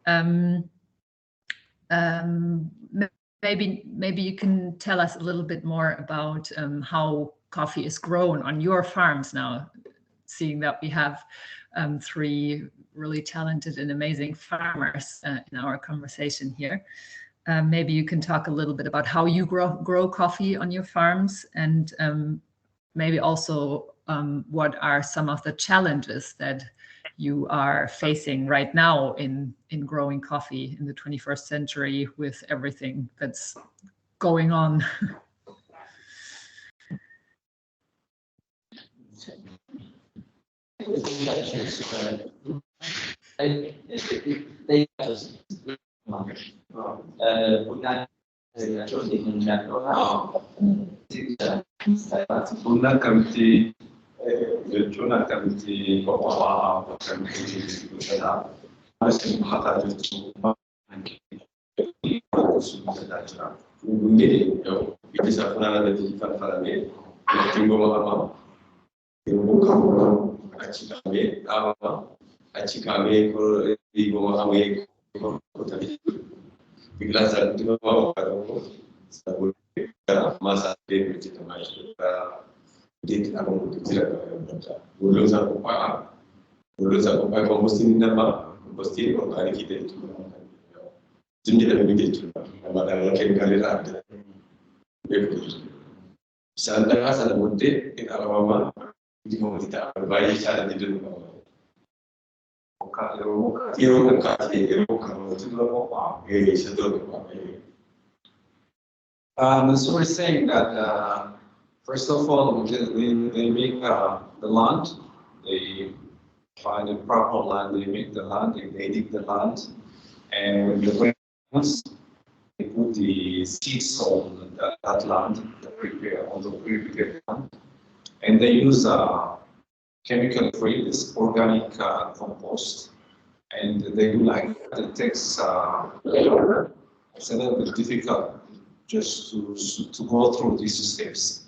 Um, maybe you can tell us a little bit more about how coffee is grown on your farms now, seeing that we have 3 really talented and amazing farmers in our conversation here. Maybe you can talk a little bit about how you grow coffee on your farms, and maybe also what are some of the challenges that you are facing right now in growing coffee in the 21st century with everything that's going on. So we're saying that first of all, they make the land. They find a proper land. They make the land. They dig the land, and when the rains, they put the seeds on that land. They prepare on the prepared land, and they use chemical-free, this organic compost, and they do like that. It takes it's a little bit difficult just to go through these steps.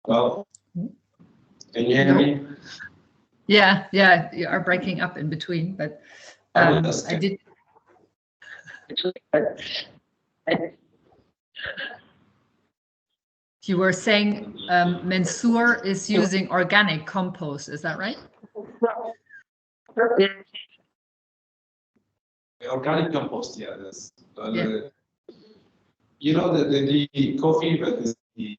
Well, can you hear me? Yeah, you are breaking up in between, but I did. You were saying Mensur is using organic compost, is that right? Organic compost, yeah. You know the coffee, but the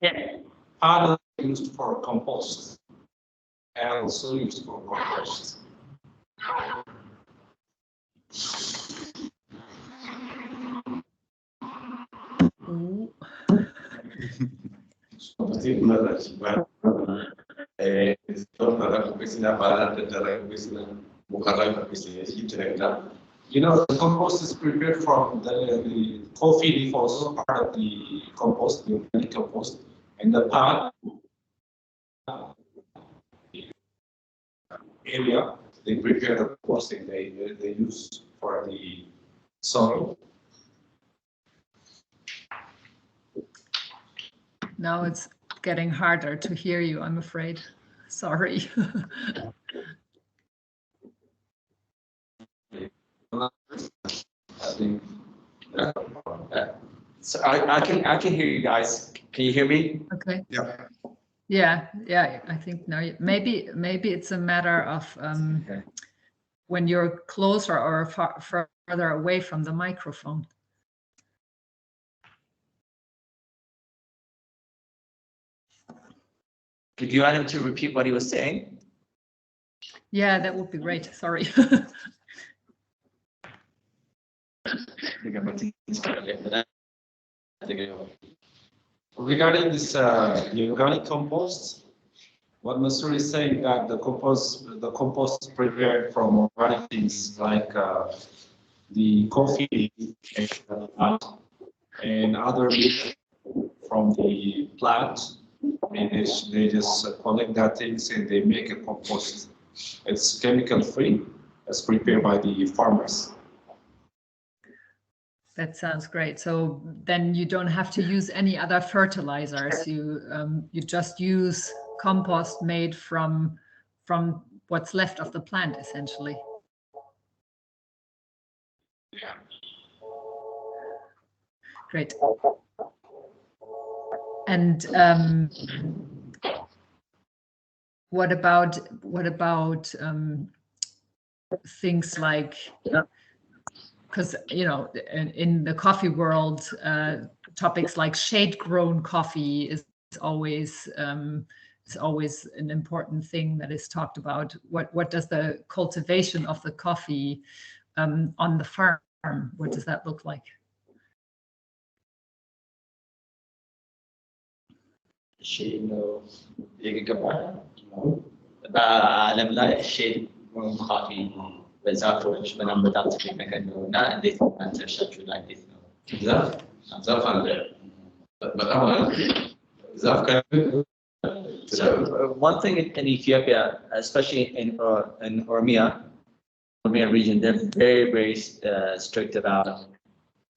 part used for compost and also used for compost. You know, the compost is prepared from the coffee leaf, also part of the compost, the organic compost, and the part area they prepare the composting they use for the soil. Now it's getting harder to hear you, I'm afraid. Sorry. So I can hear you guys. Can you hear me? Okay. Yeah. Yeah. I think now maybe it's a matter of when you're closer or further away from the microphone. Could you want him to repeat what he was saying? Yeah, that would be great. Sorry. Regarding this the organic compost, what Mensur is saying that the compost is prepared from organic things like the coffee and other meat from the plant. And they just collect that things and they make a compost. It's chemical free. It's prepared by the farmers. That sounds great. So then you don't have to use any other fertilizers. You just use compost made from what's left of the plant, essentially. Yeah. Great. And what about things like, because in the coffee world, topics like shade-grown coffee is always an important thing that is talked about. What does the cultivation of the coffee on the farm, what does that look like? Shade alam na shade grown coffee without which man without to make a no na this answer such like this no zaf so one thing in Ethiopia, especially in Oromia region, they're very strict about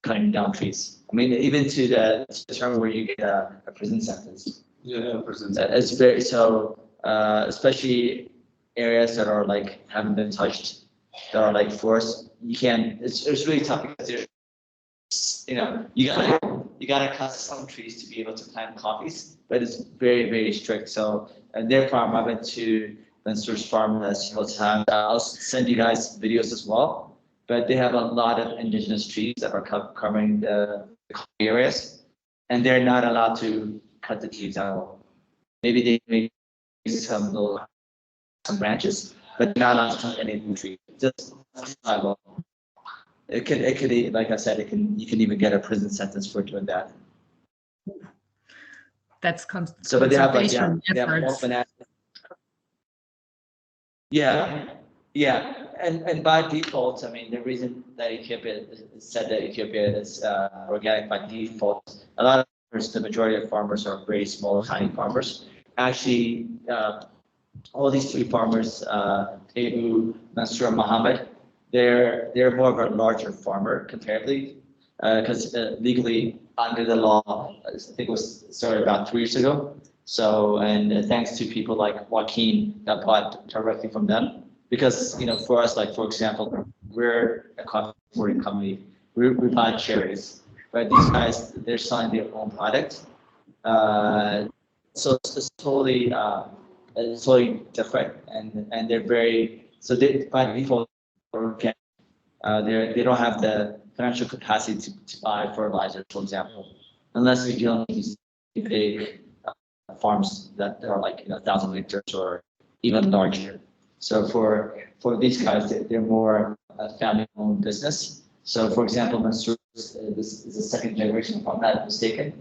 cutting down trees. I mean, even to the term where you get a prison sentence. Yeah, prison. It's very so, especially areas that are like haven't been touched, that are like forest. You can't. It's really tough because you gotta cut some trees to be able to plant coffees, but it's very strict. So, and their farm, I went to Mensur's farm several times. I'll send you guys videos as well. But they have a lot of indigenous trees that are covering the coffee areas, and they're not allowed to cut the trees out. Maybe they may use some branches, but not allowed to cut any new tree. Just it could like I said, you can even get a prison sentence for doing that. That's so, but they have like efforts. Yeah, and by default, I mean the reason that Ethiopia said that Ethiopia is organic by default, a lot of farmers, the majority of farmers are very small, tiny farmers. Actually, all these three farmers, Tebu, Mensur, and Mahammed, they're more of a larger farmer comparatively, because legally under the law, I think it was started about 3 years ago. So, and thanks to people like Joaquin that bought directly from them. Because, for us, like, for example, we're a coffee company, we buy cherries, but these guys, they're selling their own product. So it's totally different, and they're so they, by default, they don't have the financial capacity to buy fertilizer, for example, unless you're dealing with these big farms that are like 1,000 liters or even larger. So for these guys, they're more a family-owned business. So for example, Mensur is the second generation, if I'm not mistaken,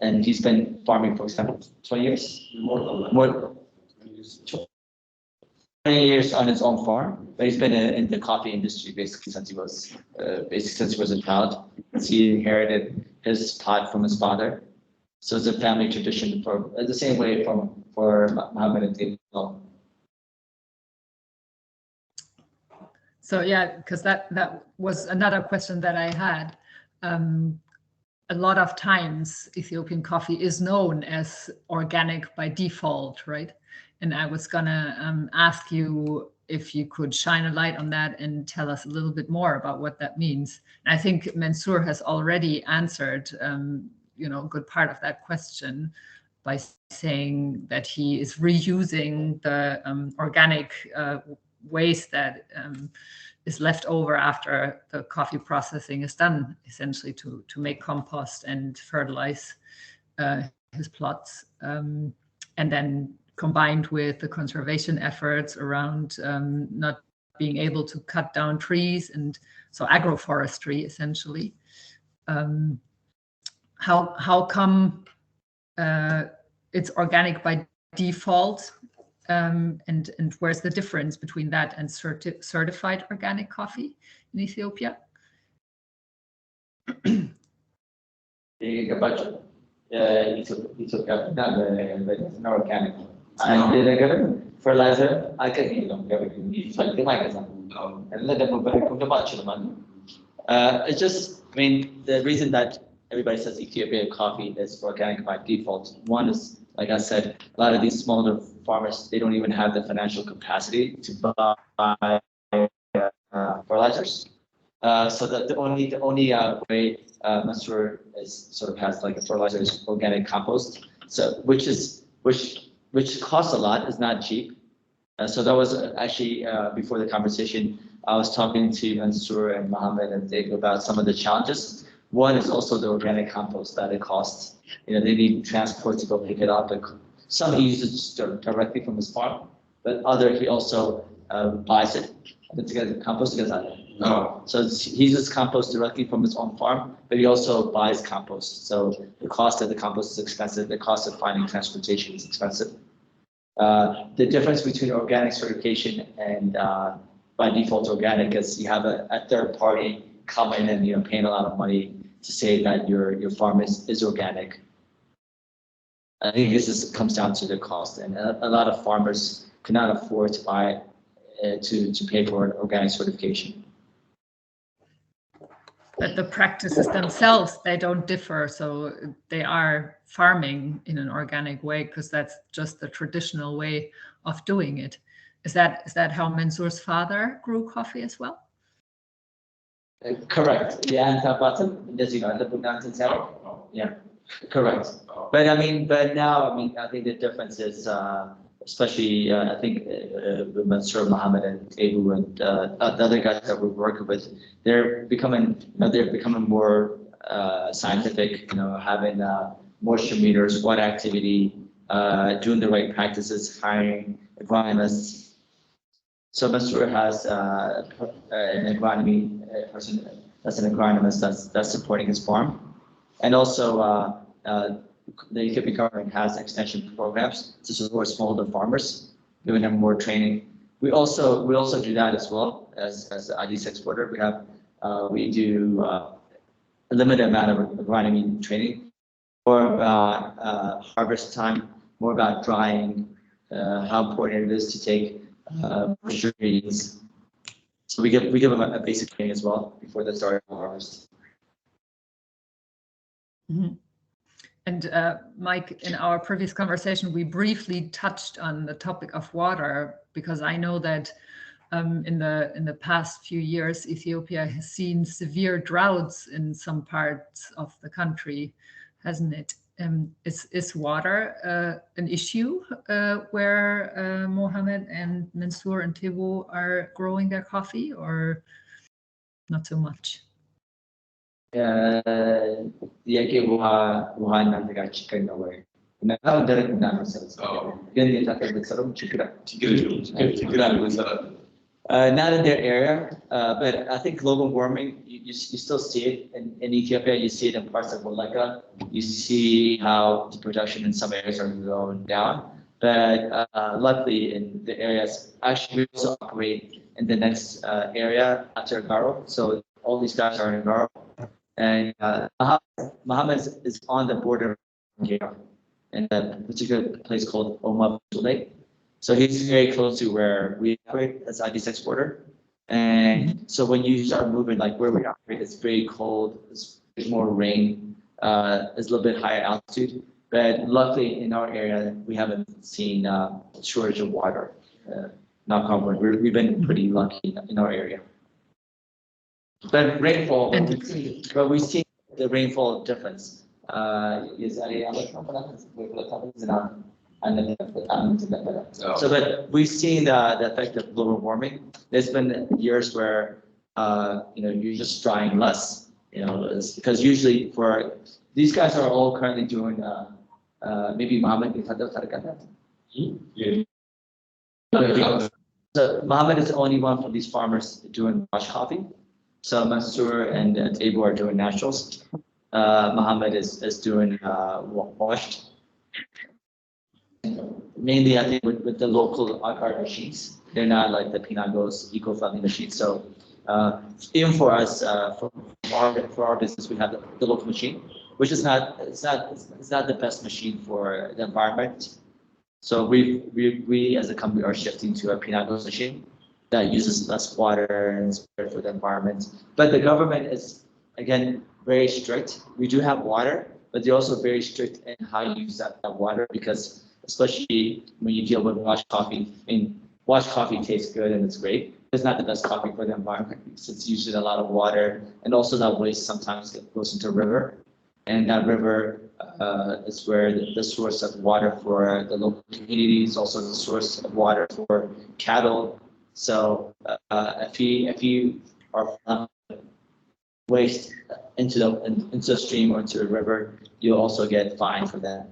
and he's been farming, for example, 20 years, more 20 years on his own farm. But he's been in the coffee industry basically since he was a child. He inherited his pot from his father. So it's a family tradition for the same way for Mahammed and Tebu. So yeah, because that was another question that I had. A lot of times Ethiopian coffee is known as organic by default, right? And I was gonna ask you if you could shine a light on that and tell us a little bit more about what that means. And I think Mensur has already answered, a good part of that question by saying that he is reusing the organic waste that is left over after the coffee processing is done, essentially to make compost and fertilize his plots. And then combined with the conservation efforts around not being able to cut down trees, and so agroforestry essentially. How come it's organic by default? And where's the difference between that and certified organic coffee in Ethiopia? Ethiopia, no organic. And the fertilizer, I can eat them. And let them go back to the money. It's just, I mean, the reason that everybody says Ethiopian coffee is organic by default. One is, like I said, a lot of these smaller farmers, they don't even have the financial capacity to buy fertilizers. So the only way Mensur is sort of has like a fertilizer is organic compost. So which costs a lot, is not cheap. So that was actually before the conversation. I was talking to Mensur and Mohammed and Tebu about some of the challenges. One is also the organic compost that it costs. You know, they need transport to go pick it up. And some he uses directly from his farm, but other he also buys it to get the compost together. No. So he uses compost directly from his own farm, but he also buys compost. So the cost of the compost is expensive. The cost of finding transportation is expensive. The difference between organic certification and by default organic is you have a third party come in and paying a lot of money to say that your farm is organic. I think this comes down to the cost, and a lot of farmers cannot afford to buy to pay for an organic certification. But the practices themselves, they don't differ, so they are farming in an organic way because that's just the traditional way of doing it. Is that how Mensur's father grew coffee as well? Correct. Yeah, bottom. Yeah, correct. But now I think the difference is, especially I think Mensur, Mohammed, and Tebu, and the other guys that we're working with, they're becoming more scientific. Having moisture meters, water activity, doing the right practices, hiring agronomists. So Mensur has an agronomy person that's an agronomist that's supporting his farm, and also the Ethiopian government has extension programs to support smallholder farmers, giving them more training. We also do that as well as Addis exporter. We do a limited amount of agronomy training, more about harvest time, more about drying, how important it is to take moisture readings. So we give them a basic training as well before they start harvest. Mm-hmm. And Mike, in our previous conversation, we briefly touched on the topic of water, because I know that in the past few years, Ethiopia has seen severe droughts in some parts of the country, hasn't it? Is water an issue where Mohammed and Mensur and Tebu are growing their coffee, or not so much? ጥያቄ ውሃ እናንተ ጋር ችግር ነው ወይ? አሁን ደረቅ እንዳመሰለ ግን የታጠበ ሰሩም ችግር አለ መሰረት not in their area, but I think global warming, you still see it in Ethiopia. You see it in parts of Wallaka. You see how the production in some areas are going down. But luckily in the areas, actually we also operate in the next area after Agaro. So all these guys are in Agaro. And Mohammed is on the border here in a particular place called Mamo of Addis Exporters. So he's very close to where we operate as Addis exporter. And so when you start moving, like where we operate, it's very cold, there's more rain, it's a little bit higher altitude. But luckily in our area, we haven't seen a shortage of water. Knock on wood, we've been pretty lucky in our area. But rainfall, but we see the rainfall difference. So, but we've seen the effect of global warming. There's been years where you're just drying less. Because usually for these guys are all currently doing maybe Mohammed. So Mohammed is the only one from these farmers doing wash coffee. So Mensur and Tebu are doing naturals. Mohammed is doing washed. Mainly, I think with the local art machines, they're not like the Pinagos eco-friendly machines. So even for us, for our business, we have the local machine, which is not the best machine for the environment. So we as a company are shifting to a Pinagos machine. that uses less water and is better for the environment. But the government is, again, very strict. We do have water, but they're also very strict in how you use that water, because especially when you deal with washed coffee, I mean, washed coffee tastes good and it's great. It's not the best coffee for the environment because it's using a lot of water, and also that waste sometimes goes into a river, and that river is where the source of water for the local communities, also the source of water for cattle. So if you are waste into the stream or into a river, you'll also get fined for that.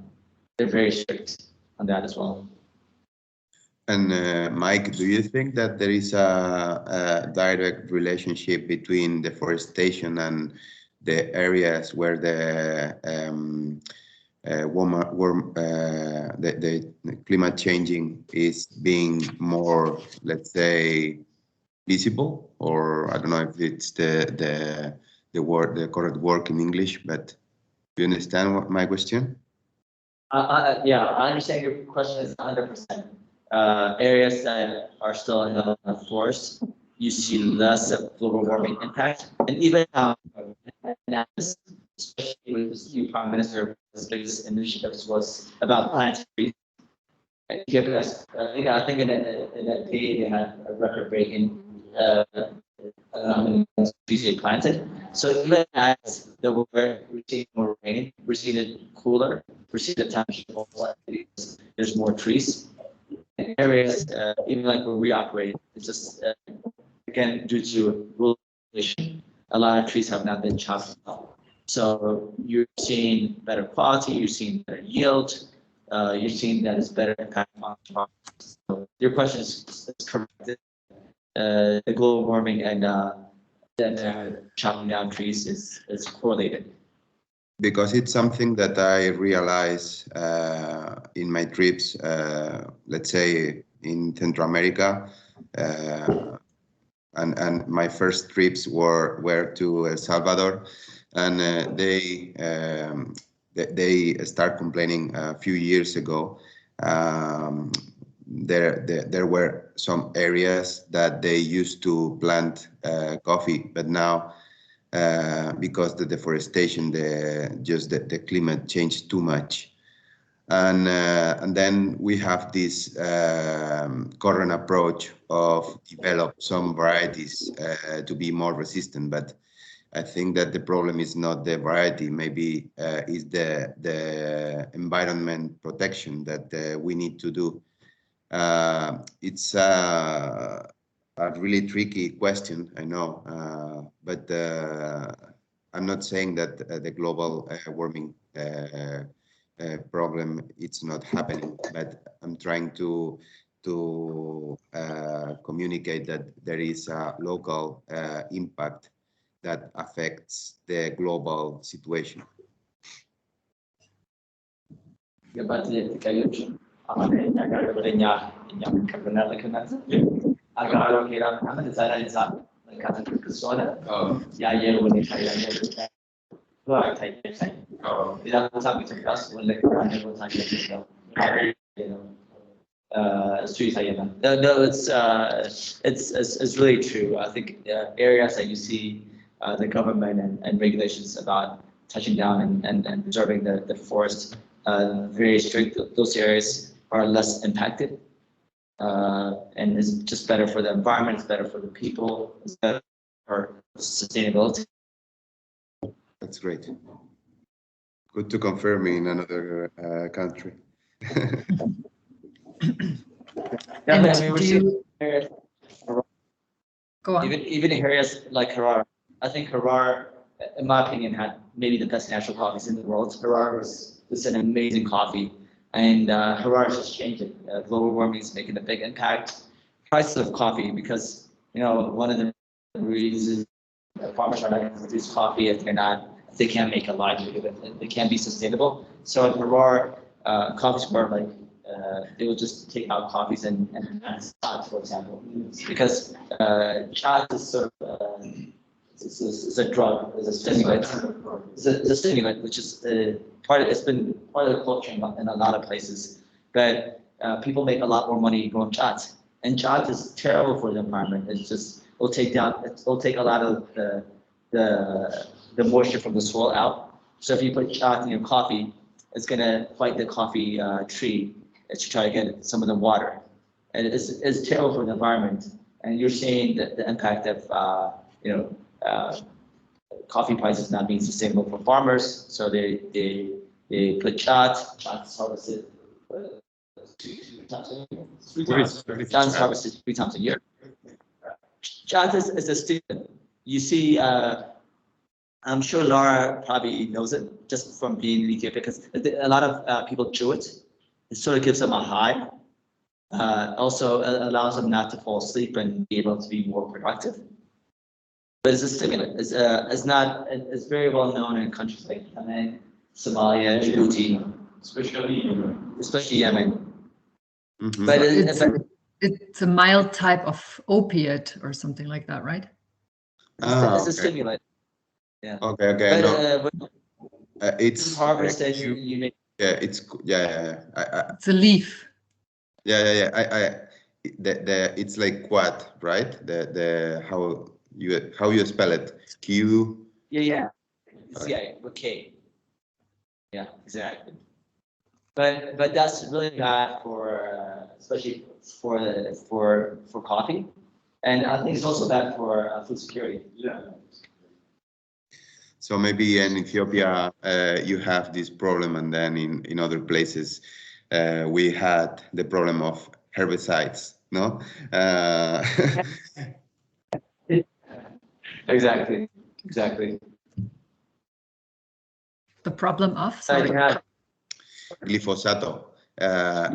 They're very strict on that as well. And Mike, do you think that there is a direct relationship between deforestation and the areas where the climate changing is being more, let's say, visible? Or I don't know if it's the correct word in English, but do you understand what my question? Yeah, I understand your question is 100%. Areas that are still in the forest, you see less of global warming impact, and even especially with this new prime minister, his biggest initiatives was about planting trees. I think in that day they had a record-breaking trees they planted. So even as we're seeing more rain, we're seeing it cooler, we're seeing the temperature, there's more trees. In areas, even like where we operate, it's just, again, due to rural population, a lot of trees have not been chopped down. So you're seeing better quality, you're seeing better yield, you're seeing that it's better impact on farmers. So your question is correct. The global warming and chopping down trees is correlated. Because it's something that I realize in my trips, let's say in Central America, and my first trips were to El Salvador, and they start complaining a few years ago. There were some areas that they used to plant coffee, but now because the deforestation, the climate changed too much, and then we have this current approach of develop some varieties to be more resistant. But I think that the problem is not the variety, maybe is the environment protection that we need to do. It's a really tricky question, I know, but I'm not saying that the global warming problem it's not happening, but I'm trying to communicate that there is a local impact that affects the global situation. Agaro kira kami sana di sana kata kesana ya when saya wah saya tidak sampai cekas oleh kerana saya street no it's really true. I think areas that you see the government and regulations about touching down and preserving the forest very strict. Those areas are less impacted. And it's just better for the environment, it's better for the people, it's better for sustainability. That's great. Good to confirm in another country. Go on. Even in areas like Harar, I think Harar, in my opinion, had maybe the best natural coffees in the world. Harar was an amazing coffee. And Harar is just changing. Global warming is making a big impact. Prices of coffee, because one of the reasons farmers are not going to produce coffee if they can't make a livelihood, they can't be sustainable. So in Harar, coffees were like they would just take out coffees and stocks, for example, because chat is sort of it's a drug, it's a stimulant. It's a stimulant, which is it's been part of the culture in a lot of places. But people make a lot more money growing chats. And chat is terrible for the environment. It'll take a lot of the moisture from the soil out. So if you put chat in your coffee, it's gonna fight the coffee tree to try to get some of the water. And it's terrible for the environment. And you're seeing the impact of coffee prices not being sustainable for farmers. So they put chat harvested 3 times a year. Chat harvested 3 times a year. Chat is a stimulant. You see, I'm sure Laura probably knows it just from being in Ethiopia because a lot of people chew it. It sort of gives them a high. Also allows them not to fall asleep and be able to be more productive. But it's a stimulant. It's very well known in countries like Yemen, Somalia, Djibouti, especially Yemen. Mhm. But It's a mild type of opiate or something like that, right? it's a Okay. stimulant. Yeah. Okay. But No, when it's you harvest it, you make It's a leaf. It's like quad, right? The how you spell it? Q. yeah. Okay. Yeah, with K. Yeah, exactly. But that's really bad for especially for coffee, and I think it's also bad for food security. Yeah. So maybe in Ethiopia you have this problem, and then in other places we had the problem of herbicides. No. Exactly. The problem of, So you sorry. have Glyphosato.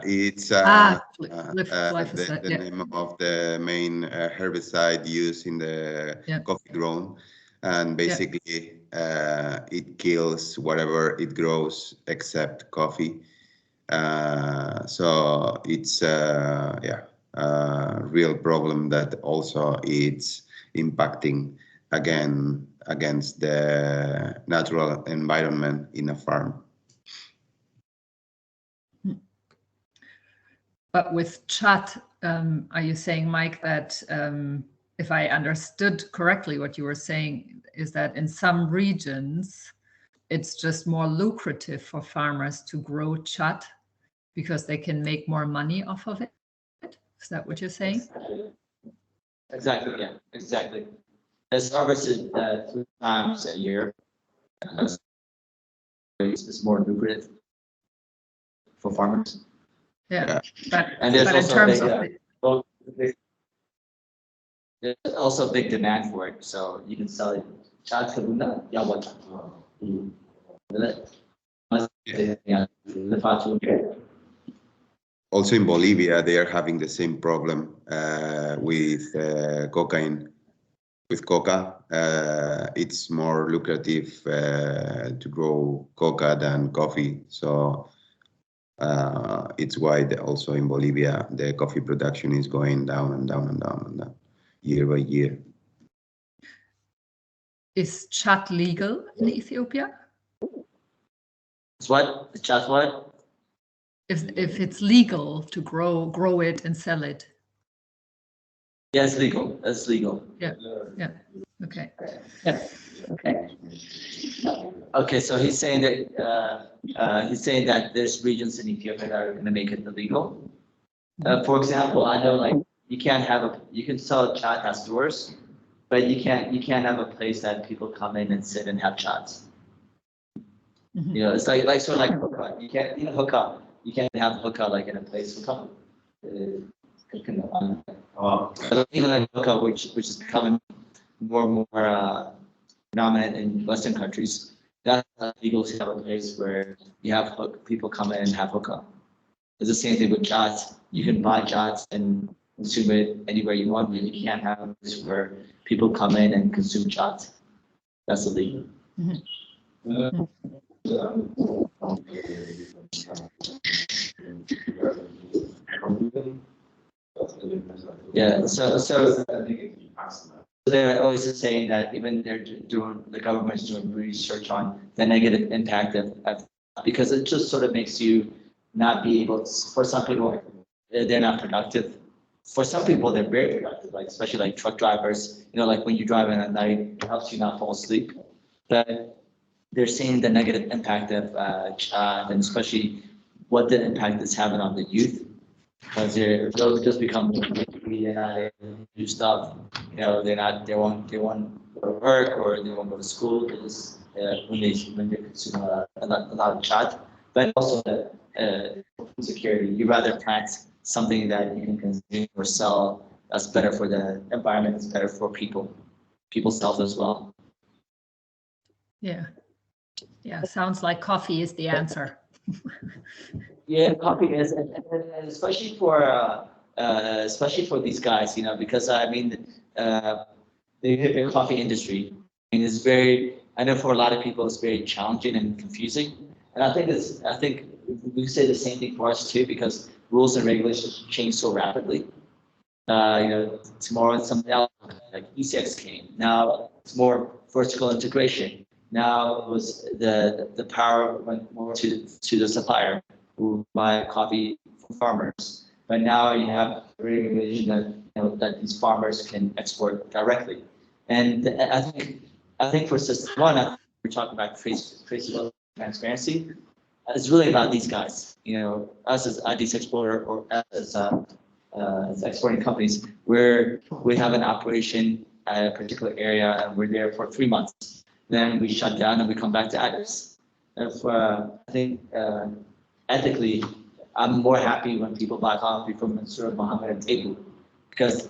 It's Glyphosate, the yeah. name of the main herbicide used in the coffee grown, and basically it kills whatever it grows except coffee. So it's a real problem that also it's impacting against the natural environment in a farm. But with chat, are you saying, Mike, that if I understood correctly, what you were saying is that in some regions, it's just more lucrative for farmers to grow chat because they can make more money off of it? Is that what you're saying? exactly, yeah, exactly. It's harvested 3 times a year. It's more lucrative for farmers. Yeah. But there's in also terms there's also a big demand for it. So you can sell it. Also in Bolivia, they are having the same problem with cocaine. With coca, it's more lucrative to grow coca than coffee. So it's why also in Bolivia, the coffee production is going down and down and down and down, year by year. Is chat legal in Ethiopia? It's what? Chat what? If it's legal to grow it and sell it. Yeah, it's legal. It's legal. Yeah. Okay. Yeah. Okay. So he's saying that there's regions in Ethiopia that are going to make it illegal. For example, I know like you can sell chat at stores, but you can't have a place that people come in and sit and have chats. Mm-hmm. You know, it's like sort of like hookah. You can't hookah. You can't have hookah like in a place hookah. But even like hookah, which is becoming more and more dominant in Western countries, that's legal to have a place where you have people come in and have hookah. It's the same thing with chats. You can buy chats and consume it anywhere you want, but you can't have a place where people come in and consume chats. That's illegal. Mm-hmm. Yeah, so they're always saying that even the government's doing research on the negative impact of because it just sort of makes you not be able to, for some people, they're not productive. for some people, they're very productive, like especially like truck drivers, like when you drive in at night, it helps you not fall asleep. But they're seeing the negative impact of chat, and especially what the impact is having on the youth, because they'll just become they're not able to do stuff. They won't go to work, or they won't go to school. They just when they consume a lot of chat, but also security. You rather plant something that you can consume or sell that's better for the environment, it's better for people's health as well. Yeah. Yeah, sounds like coffee is the answer. Yeah, coffee is, and especially for these guys, because I mean, the coffee industry, is very. I know for a lot of people, it's very challenging and confusing, and I think we say the same thing for us too, because rules and regulations change so rapidly. Tomorrow it's something else, like ECX came. Now it's more vertical integration. Now it was the power went more to the supplier who buy coffee from farmers. But now you have regulation that that these farmers can export directly. And I think for system one, we're talking about traceable transparency. It's really about these guys. Us as Addis exporter, or as exporting companies, where we have an operation at a particular area and we're there for 3 months. Then we shut down and we come back to Addis. I think ethically, I'm more happy when people buy coffee from Mensur, Mahammed, and Tebu, because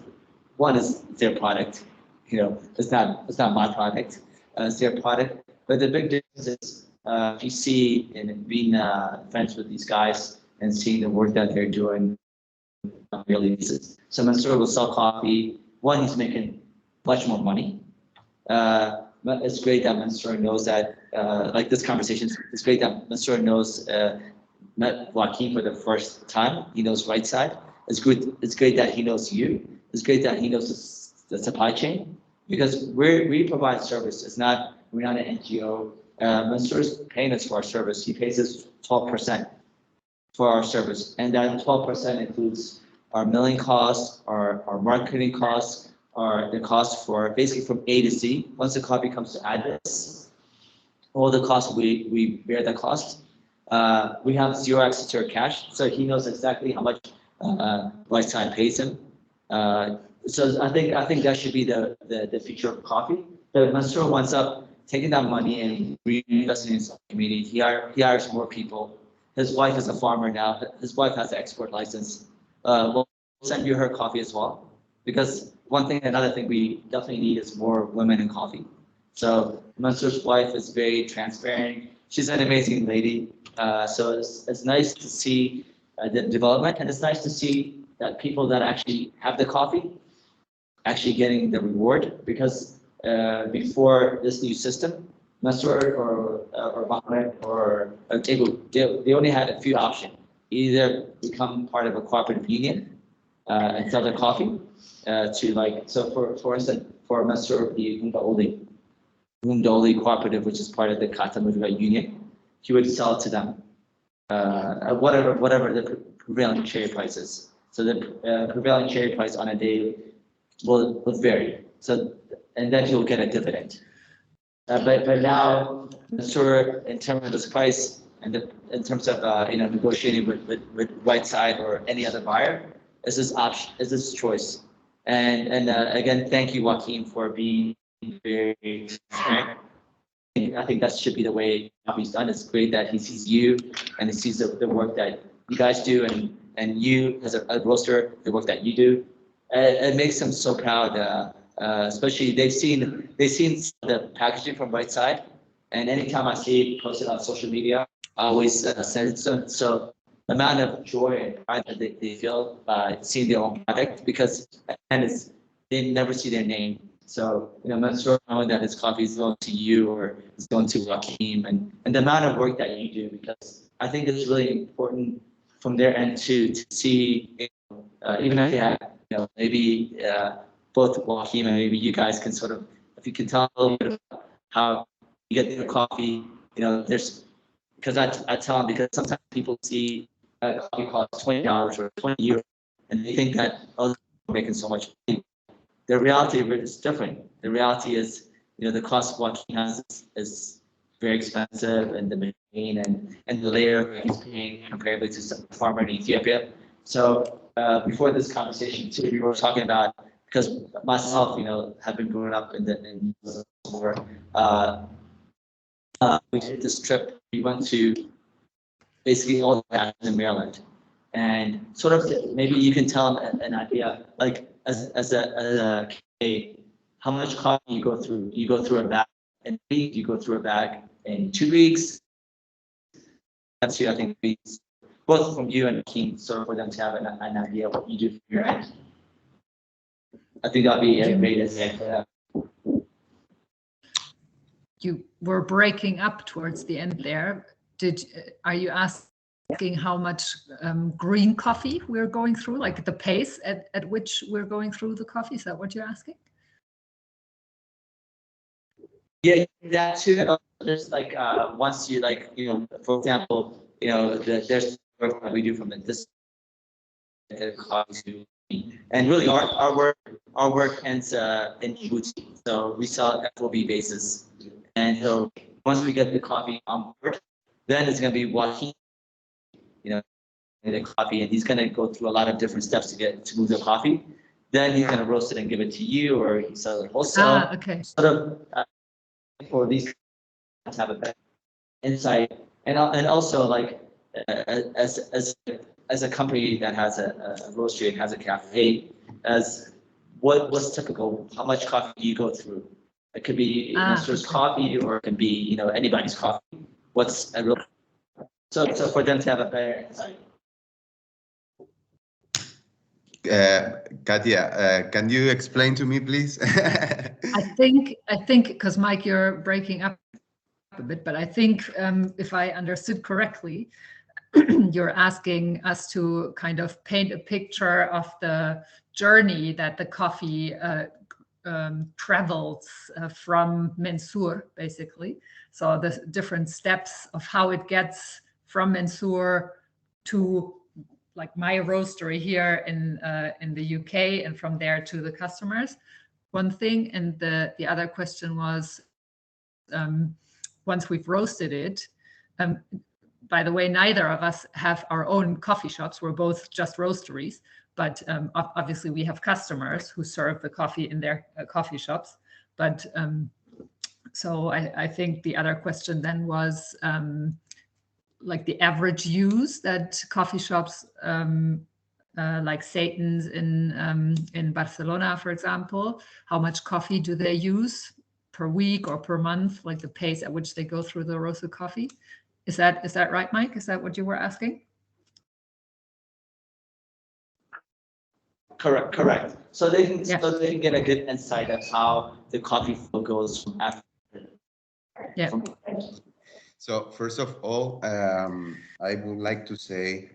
one is their product. It's not my product. It's their product. But the big difference is if you see and being friends with these guys and seeing the work that they're doing on a daily basis. So Mensur will sell coffee. One, he's making much more money. But it's great that Mensur knows that, like this conversation, it's great that Mensur knows, met Joaquin for the first time. He knows right side. It's good. It's great that he knows you. It's great that he knows the supply chain, because we provide service. We're not an NGO. Mensur's paying us for our service. He pays us 12% for our service, and that 12% includes our milling costs, our marketing costs, are the cost for basically from A to Z. Once the coffee comes to Addis, all the costs, we bear the cost. We have zero access to our cash, so he knows exactly how much right side pays him. So I think that should be the future of coffee. But Mensur winds up taking that money and reinvesting in his community. He hires more people. His wife is a farmer now. His wife has an export license. We'll send you her coffee as well, because another thing we definitely need is more women in coffee. So Mensur's wife is very transparent. She's an amazing lady. So it's nice to see the development, and it's nice to see that people that actually have the coffee actually getting the reward, because before this new system, Mensur or Mohammed or Tebu, they only had a few options. Either become part of a cooperative union and sell their coffee, for instance, for Mensur, the Humdaoli cooperative, which is part of the Kata Mudra union, he would sell to them whatever the prevailing cherry price is. So the prevailing cherry price on a day will vary. So, and then he'll get a dividend. But now Mensur, in terms of this price and in terms of negotiating with right side or any other buyer, is this option, is this choice. And again, thank you, Joaquin, for being very transparent. I think that should be the way he's done. It's great that he sees you and he sees the work that you guys do, and you as a roaster, the work that you do. It makes them so proud. Especially they've seen the packaging from right side, and anytime I see it posted on social media, I always send it to them. So the amount of joy and pride that they feel by seeing their own product, because they never see their name. So Mensur knowing that his coffee is going to you or is going to Joaquin, and the amount of work that you do, because I think it's really important from their end to see, even if they have maybe both Joaquin and maybe you guys can sort of, if you can tell a little bit about how you get your coffee, there's, because I tell them, because sometimes people see coffee costs $20 or €20, and they think that, oh, they're making so much money. The reality of it is different. The reality is, the cost of Joaquin is very expensive, and the machine and the labor he's paying comparatively to some farmer in Ethiopia. So before this conversation too, we were talking about, because myself, have been growing up in where we did this trip. We went to basically all the way in Maryland, and sort of maybe you can tell them an idea, like as a how much coffee you go through. You go through a bag in a week. You go through a bag in 2 weeks. That's I think both from you and King, sort of for them to have an idea of what you do for your end. I think that'd be a great idea. You were breaking up towards the end there. Are you asking how much green coffee we're going through, like the pace at which we're going through the coffee? Is that what you're asking? Yeah, that too. There's like once you for example, there's work that we do from this coffee, and really our work ends in Djibouti. So we sell FOB basis, and so once we get the coffee on board, then it's going to be Joaquin, the coffee, and he's going to go through a lot of different steps to move the coffee. Then he's going to roast it and give it to you, or he sells it wholesale. Okay. Sort of for these to have a better insight, and also like as a company that has a roastery and has a cafe, as what's typical? How much coffee do you go through? It could be Mensur's coffee, or it can be anybody's coffee. What's a real so for them to have a better insight. Katia, can you explain to me, please? I think because Mike, you're breaking up a bit, but I think if I understood correctly, you're asking us to kind of paint a picture of the journey that the coffee travels from Mensur, basically. So the different steps of how it gets from Mensur to like my roastery here in the UK, and from there to the customers. One thing, and the other question was, once we've roasted it. By the way, neither of us have our own coffee shops. We're both just roasteries, but obviously we have customers who serve the coffee in their coffee shops. But so I think the other question then was like the average use that coffee shops like Satan's in Barcelona, for example, how much coffee do they use per week or per month, like the pace at which they go through the roasted coffee? Is that right, Mike? Is that what you were asking? Correct. So they can get a good insight of how the coffee flow goes from after. Yeah. So first of all, I would like to say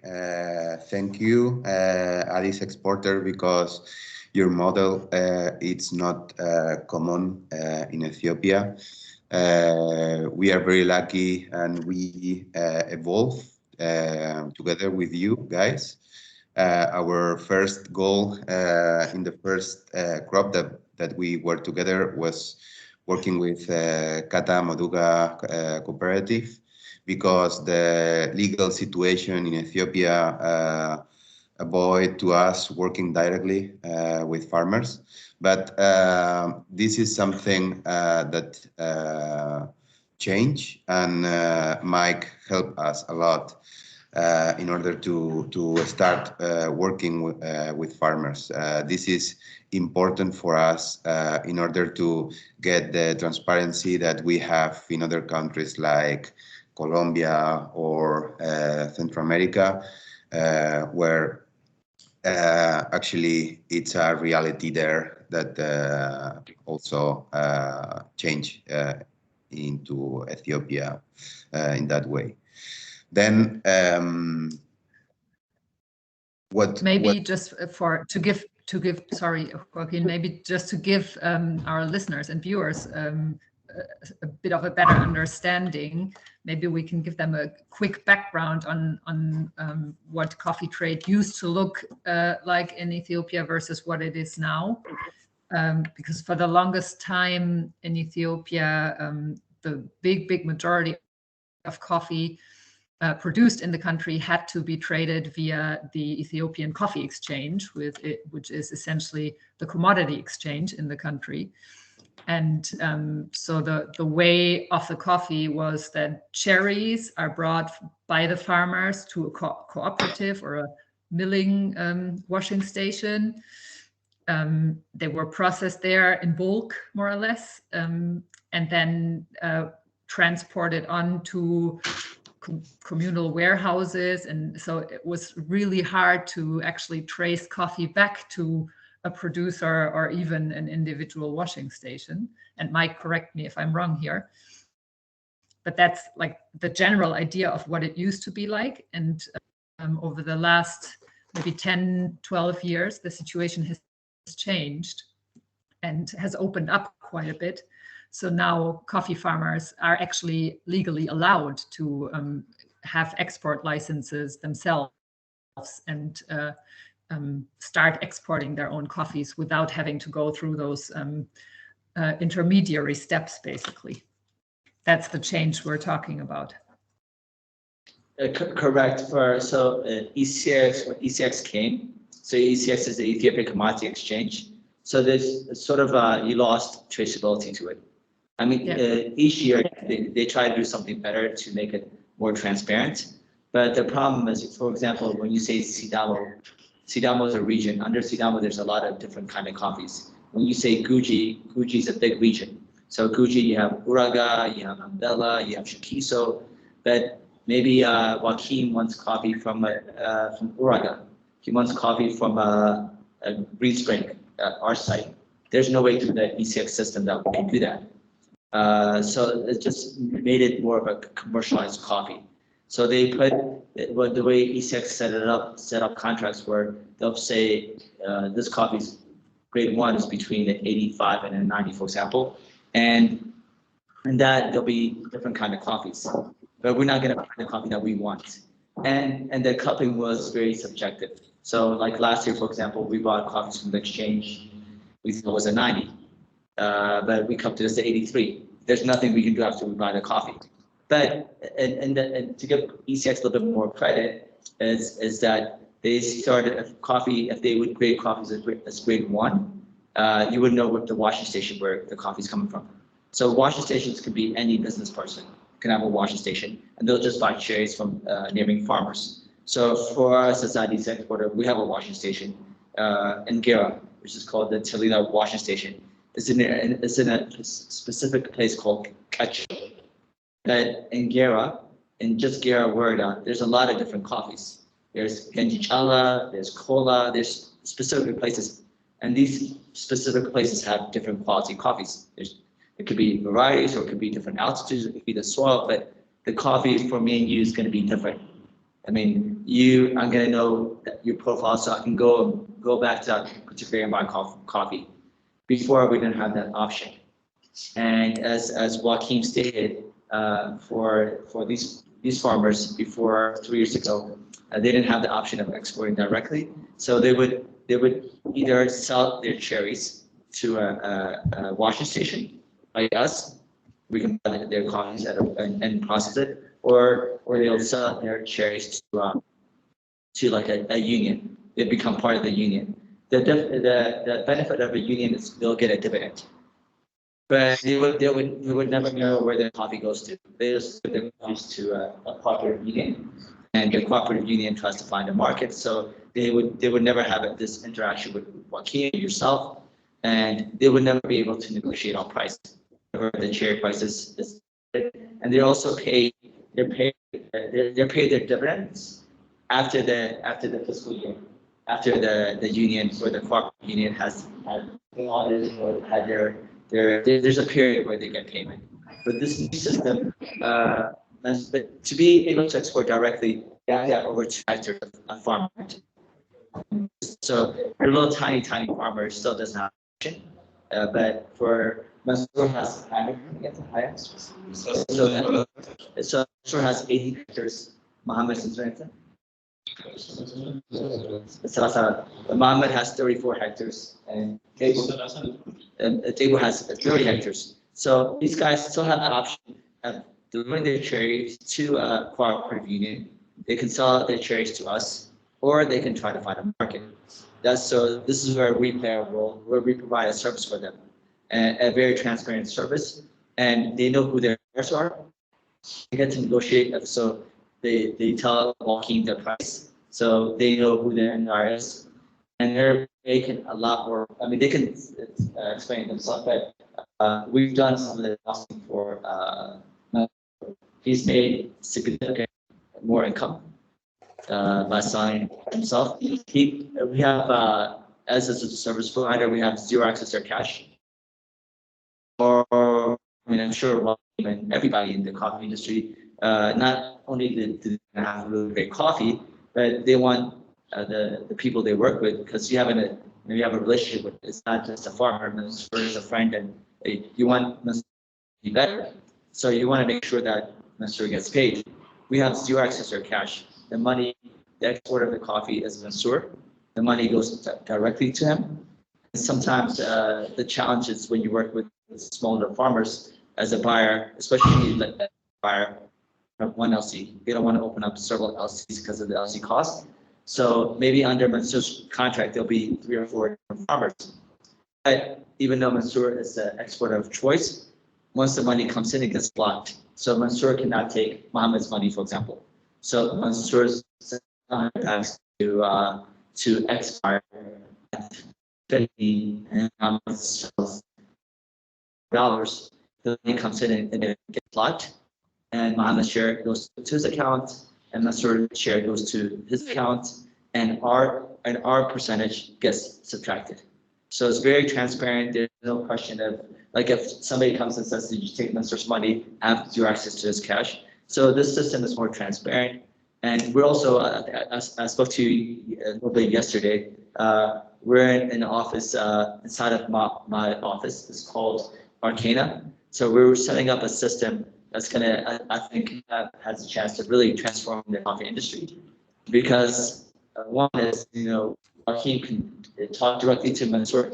thank you, Addis Exporter, because your model it's not common in Ethiopia. We are very lucky, and we evolve together with you guys. Our first goal in the first crop that we were together was working with Kata Moduga cooperative, because the legal situation in Ethiopia avoid to us working directly with farmers. But this is something that changed, and Mike helped us a lot in order to start working with farmers. This is important for us in order to get the transparency that we have in other countries like Colombia or Central America, where actually it's a reality there that also change into Ethiopia in that way. Then to give sorry, Joaquin, maybe just to give our listeners and viewers a bit of a better understanding. maybe we can give them a quick background on what coffee trade used to look like in Ethiopia versus what it is now. Because for the longest time in Ethiopia, the big majority of coffee produced in the country had to be traded via the Ethiopian Coffee Exchange, which is essentially the commodity exchange in the country. And so the way of the coffee was that cherries are brought by the farmers to a cooperative or a milling washing station. They were processed there in bulk, more or less, and then transported on to communal warehouses. And so it was really hard to actually trace coffee back to a producer or even an individual washing station. And Mike, correct me if I'm wrong here. But that's like the general idea of what it used to be like. And over the last maybe 10, 12 years, the situation has changed and has opened up quite a bit. So now coffee farmers are actually legally allowed to have export licenses themselves and start exporting their own coffees without having to go through those intermediary steps, basically. That's the change we're talking about. Correct. So ECX, when ECX came, so ECX is the Ethiopian Commodity Exchange. So there's sort of you lost traceability to it. I mean, each year they try to do something better to make it more transparent. But the problem is, for example, when you say Sidamo is a region. Under Sidamo, there's a lot of different kind of coffees. When you say Guji is a big region. So Guji, you have Uraga, you have Ambela, you have Shakiso, but maybe Joaquin wants coffee from Uraga. He wants coffee from a Green Spring, our site. There's no way through the ECX system that we can do that. So it just made it more of a commercialized coffee. So they put the way ECX set up contracts where they'll say this coffee's grade 1 is between an 85 and a 90, for example, and that there'll be different kind of coffees, but we're not going to find the coffee that we want, and the cupping was very subjective. So like last year, for example, we bought coffees from the exchange. We thought it was a 90, but we cupped it as an 83. There's nothing we can do after we buy the coffee. But and to give ECX a little bit more credit is that they started coffee. If they would grade coffees as grade 1, you would know what the washing station where the coffee is coming from. So washing stations could be any business person can have a washing station, and they'll just buy cherries from neighboring farmers. So for us as Addis exporter, we have a washing station in Gera, which is called the Tilina washing station. It's in a specific place called Kacho. That in Gera, in just Gera Werda, there's a lot of different coffees. There's Genjichala, there's Cola, there's specific places. And these specific places have different quality coffees. It could be varieties, or it could be different altitudes, it could be the soil, but the coffee for me and you is going to be different. I mean, I'm going to know your profile, so I can go back to that particular and buy coffee. Before, we didn't have that option. And as Joaquin stated, for these farmers before 3 years ago, they didn't have the option of exporting directly. So they would either sell their cherries to a washing station like us. We can buy their coffees and process it, or they'll sell their cherries to like a union. They become part of the union. The benefit of a union is they'll get a dividend. But we would never know where the coffee goes to. They just give their coffees to a cooperative union, and the cooperative union tries to find a market. So they would never have this interaction with Joaquin, yourself, and they would never be able to negotiate on price. The cherry prices, and they also pay their dividends after the fiscal year, after the union or the cooperative union has audited or had there's a period where they get payment. But this new system, but to be able to export directly, you have to have over 2 hectares of farmland. So your little tiny farmer still doesn't have option. But for Mensur has so Mensur has 80 hectares. Mohammed is right. Mohammed has 34 hectares, and Tebu has 30 hectares. So these guys still have the option of delivering their cherries to a cooperative union. They can sell their cherries to us, or they can try to find a market. So this is where we play a role, where we provide a service for them, a very transparent service, and they know who their buyers are. They get to negotiate, so they tell Joaquin their price, so they know who their buyer is, and they're making a lot more. I mean, they can explain themselves, but we've done some of the costing for. He's made significant more income by selling himself. We have as a service provider, we have zero access to cash. Or I mean, I'm sure everybody in the coffee industry, not only do they have really great coffee, but they want the people they work with, because you have a relationship with. It's not just a farmer, it's a friend, and you want Mensur to be better. So you want to make sure that Mensur gets paid. We have zero access to cash. The money, the export of the coffee is Mensur. The money goes directly to him. And sometimes the challenge is when you work with smallholder farmers as a buyer, especially like a buyer of one LC. They don't want to open up several LCs because of the LC cost. So maybe under Mensur's contract, there'll be 3 or 4 different farmers. But even though Mensur is the exporter of choice, once the money comes in, it gets blocked. So Mensur cannot take Mohammed's money, for example. So Mensur's has to expire at $50 dollars. The money comes in and it gets blocked, and Mohammed's share goes to his account, and Mensur's share goes to his account, and our percentage gets subtracted. So it's very transparent. There's no question of, like, if somebody comes and says, "Did you take Mensur's money?" I have zero access to his cash. So this system is more transparent. And we're also, I spoke to you a little bit yesterday. We're in an office inside of my office. It's called Arkena. So we're setting up a system that's gonna, I think, has a chance to really transform the coffee industry. Because one is, Joaquin can talk directly to Mensur.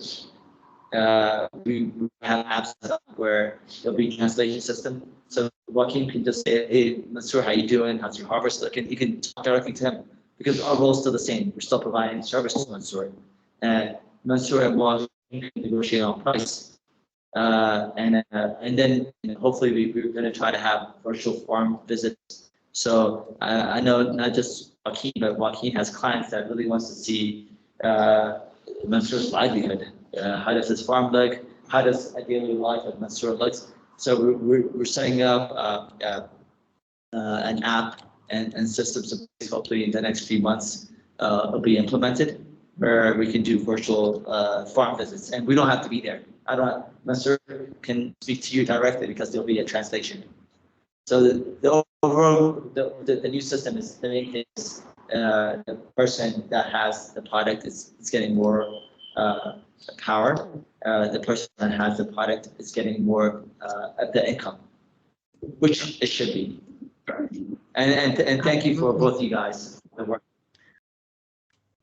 We have apps where there'll be translation system. So Joaquin can just say, "Hey, Mensur, how you doing? How's your harvest looking?" He can talk directly to him, because our role is still the same. We're still providing service to Mensur, and Mensur and Joaquin can negotiate on price. And then hopefully we're going to try to have virtual farm visits. So I know not just Joaquin, but Joaquin has clients that really wants to see Mensur's livelihood. How does his farm look? How does a daily life of Mensur looks? So we're setting up an app and systems hopefully in the next few months will be implemented, where we can do virtual farm visits, and we don't have to be there. Mensur can speak to you directly because there'll be a translation. So the overall the new system is the main thing is the person that has the product is getting more power. The person that has the product is getting more of the income, which it should be. And thank you for both you guys. The work.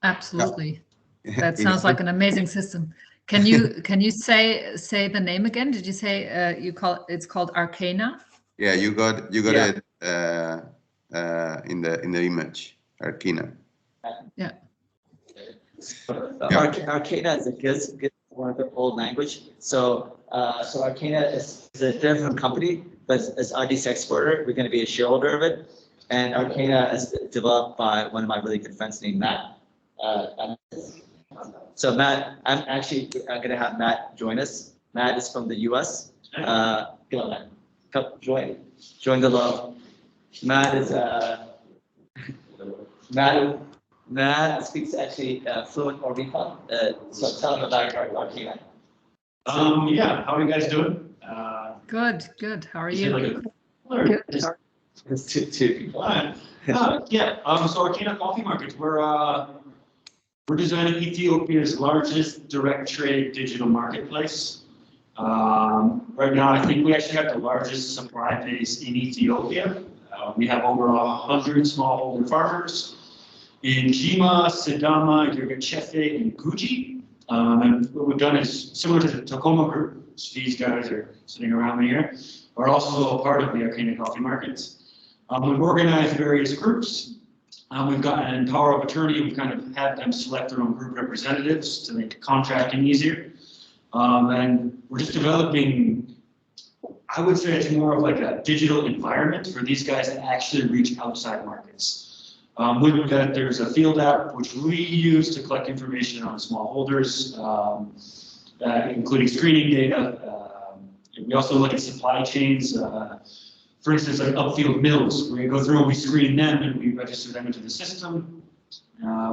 Absolutely. That sounds like an amazing system. Can you say the name again? Did you say it's called Arkena? Yeah, you got it in the image, Arkena. Yeah. Arkena is a good one of the old language. So Arkena is a different company, but as Addis Exporter, we're going to be a shareholder of it. And Arkena is developed by one of my really good friends named Matt. So Matt, I'm going to have Matt join us. Matt is from the US. Come on, Matt. Come join the love. Matt is Matt speaks actually fluent Orvika. So tell him about Arkena. Yeah, how are you guys doing? Good. How are you? Good. Two people. So Arkena Coffee Market, we're designing Ethiopia's largest direct trade digital marketplace. Right now, I think we actually have the largest supply base in Ethiopia. We have over 100 smallholder farmers in Jima, Sidama, Yirgachefe, and Guji. And what we've done is similar to the Tokuma group, which these guys are sitting around me here, are also a part of the Arkena Coffee Market. We've organized various groups. We've got an power of attorney. We've kind of had them select their own group representatives to make contracting easier. And we're just developing, I would say it's more of like a digital environment for these guys to actually reach outside markets. There's a field app which we use to collect information on smallholders, including screening data. We also look at supply chains. For instance, like upfield mills, where we go through and we screen them and we register them into the system.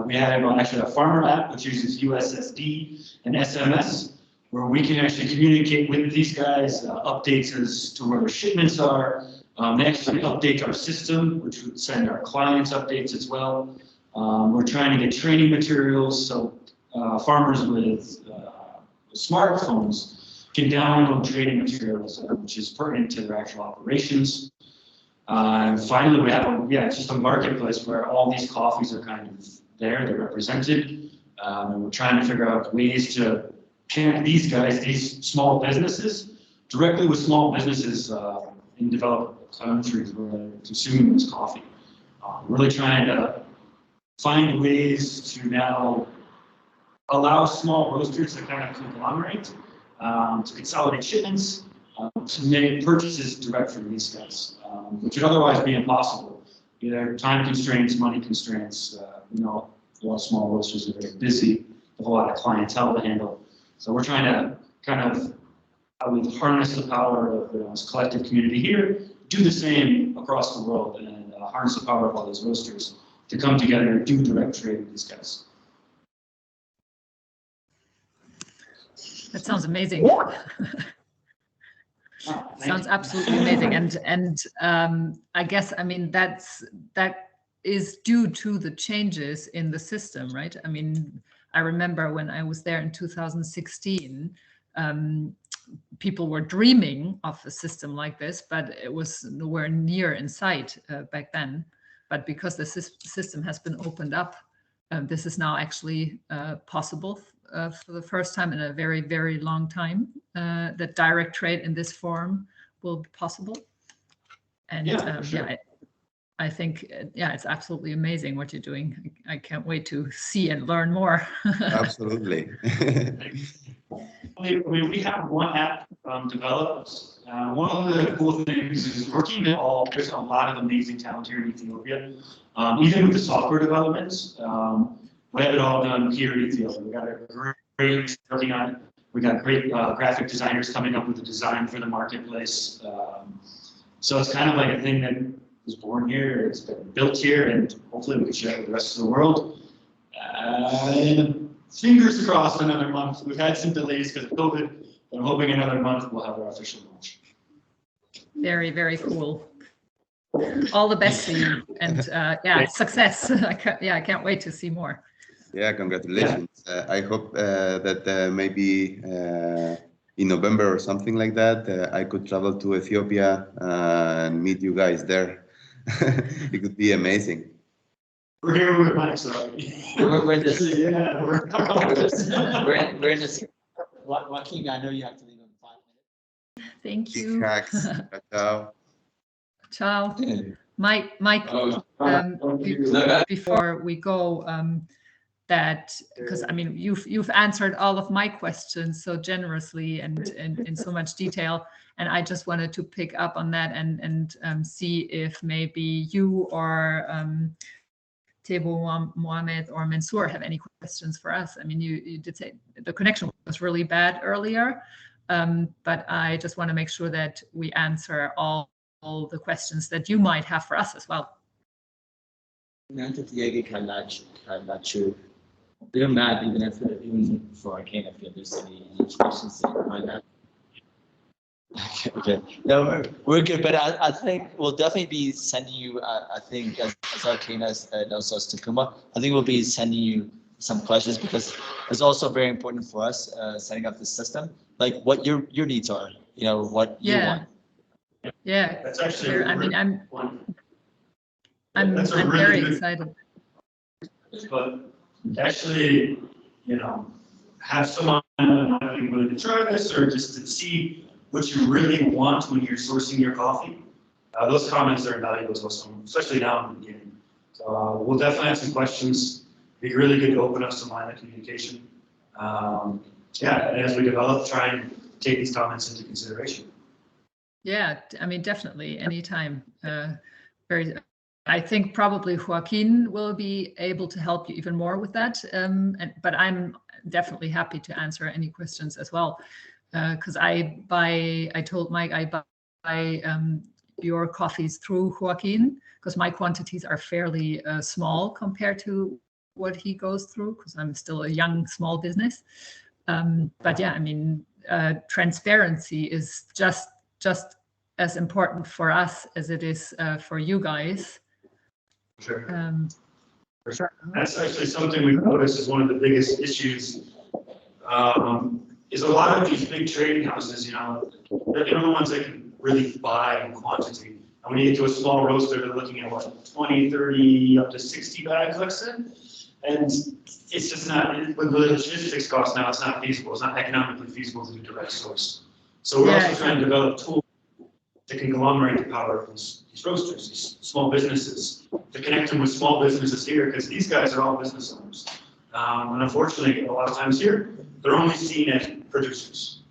We have actually a farmer app which uses USSD and SMS, where we can actually communicate with these guys, updates as to where their shipments are. They actually update our system, which would send our clients updates as well. We're trying to get training materials so farmers with smartphones can download training materials, which is pertinent to their actual operations. And finally, we have just a marketplace where all these coffees are kind of there, they're represented. And we're trying to figure out ways to connect these guys, these small businesses, directly with small businesses in developed countries where they're consuming this coffee. Really trying to find ways to now allow small roasters to kind of conglomerate, to consolidate shipments, to make purchases direct from these guys, which would otherwise be impossible. Either time constraints, money constraints, a lot of small roasters are very busy, a whole lot of clientele to handle. So we're trying to kind of harness the power of this collective community here, do the same across the world, and harness the power of all these roasters to come together and do direct trade with these guys. That sounds amazing. Sounds absolutely amazing. And I guess, I mean, that is due to the changes in the system, right? I mean, I remember when I was there in 2016, people were dreaming of a system like this, but it was nowhere near in sight back then. But because the system has been opened up, this is now actually possible for the first time in a very, very long time, that direct trade in this form will be possible. And I think, it's absolutely amazing what you're doing. I can't wait to see and learn more. Absolutely. We have one app developed. One of the cool things is working with there's a lot of amazing talent here in Ethiopia. Even with the software developments, we have it all done here in Ethiopia. We got a great working on it. We got great graphic designers coming up with the design for the marketplace. So it's kind of like a thing that was born here, it's been built here, and hopefully we can share it with the rest of the world. Fingers crossed another month. We've had some delays because of COVID, but I'm hoping another month we'll have our official launch. Very, very cool. All the best to you, and success. I can't wait to see more. Yeah, congratulations. I hope that maybe in November or something like that, I could travel to Ethiopia and meet you guys there. It could be amazing. We're here with Mike, so We're in this. yeah, we're We're in this. Joaquin, I know you have to leave in 5 minutes. Thank Big you. hacks. Ciao. Ciao. Mike, before we go, because I mean you've answered all of my questions so generously and in so much detail, and I just wanted to pick up on that and see if maybe you or Tebu, Mohammed, or Mensur have any questions for us. I mean, you did say the connection was really bad earlier, but I just want to make sure that we answer all the questions that you might have for us as well. They're mad even for Arkena if there's any questions on that. Okay. No, we're good, but I think we'll definitely be sending you. I think as Arkena knows us, Tokuma, I think we'll be sending you some questions because it's also very important for us setting up the system like what your needs are, you know, what you Yeah. want. Yeah. That's actually. Sure. I mean, I'm That's a really very good- excited. But actually, you know, have someone willing to try this or just to see what you really want when you're sourcing your coffee. Those comments are invaluable to us, especially now in the beginning. So we'll definitely have some questions. Be really good to open up some line of communication. Yeah, and as we develop, try and take these comments into consideration. Yeah, I mean, definitely, anytime. I think probably Joaquin will be able to help you even more with that. But I'm definitely happy to answer any questions as well. Because I told Mike I buy your coffees through Joaquin because my quantities are fairly small compared to what he goes through because I'm still a young small business. But yeah, I mean, transparency is just as important for us as it is for you guys. Sure. For sure. That's actually something we've noticed is one of the biggest issues. Is a lot of these big trading houses, you know, they're the only ones that can really buy in quantity. And when you get to a small roaster, they're looking at what, 20, 30, up to 60 bags, let's say. And it's just not, with the logistics costs now, it's not feasible. It's not economically feasible to do direct source. So we're also trying to develop tools to conglomerate the power of these roasters, these small businesses, to connect them with small businesses here, because these guys are all business owners. And unfortunately, a lot of times here, they're only seen as producers.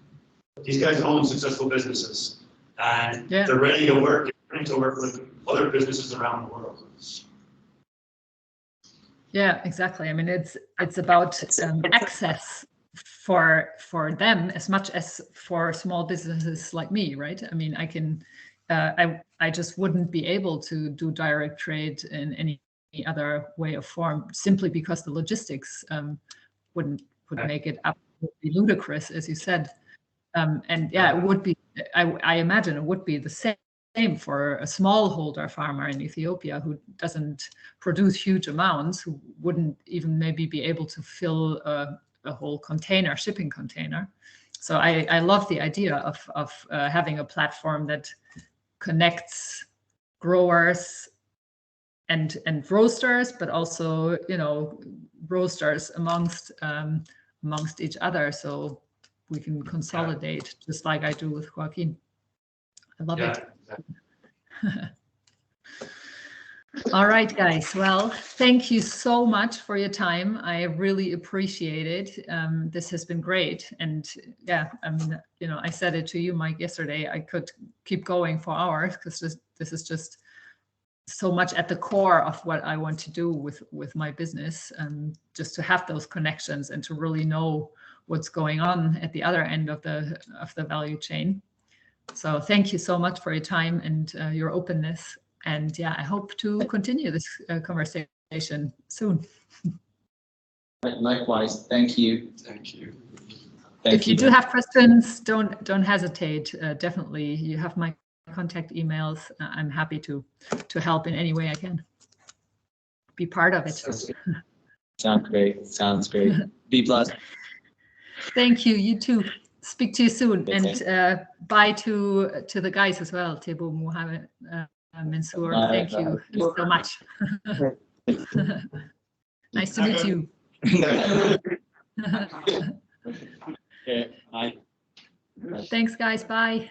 These guys own successful businesses, and they're ready to work. They're ready to work with other businesses around the world. Yeah, exactly. I mean, it's about access for them as much as for small businesses like me, right? I mean, I can, I just wouldn't be able to do direct trade in any other way or form simply because the logistics would make it absolutely ludicrous, as you said. And yeah, it would be. I imagine it would be the same for a smallholder farmer in Ethiopia who doesn't produce huge amounts, who wouldn't even maybe be able to fill a whole container, shipping container. So I love the idea of having a platform that connects growers and roasters, but also, you know, roasters amongst each other, so we can consolidate just like I do with Joaquin. I love it. Exactly. All right, guys. Well, thank you so much for your time. I really appreciate it. This has been great. And yeah, I mean, you know, I said it to you, Mike, yesterday. I could keep going for hours because this is just so much at the core of what I want to do with my business, just to have those connections and to really know what's going on at the other end of the value chain. So thank you so much for your time and your openness. And yeah, I hope to continue this conversation soon. Likewise, thank you. Thank you. If you do have questions, don't hesitate. Definitely, you have my contact emails. I'm happy to help in any way I can. Be part of it. Sounds great. Sounds great. Be blessed. Thank you. You too. Speak to you soon. And bye to the guys as well. Tebu, Mohammed, Mensur. Thank you so much. Nice to meet you. Okay. Bye. Thanks, guys. Bye.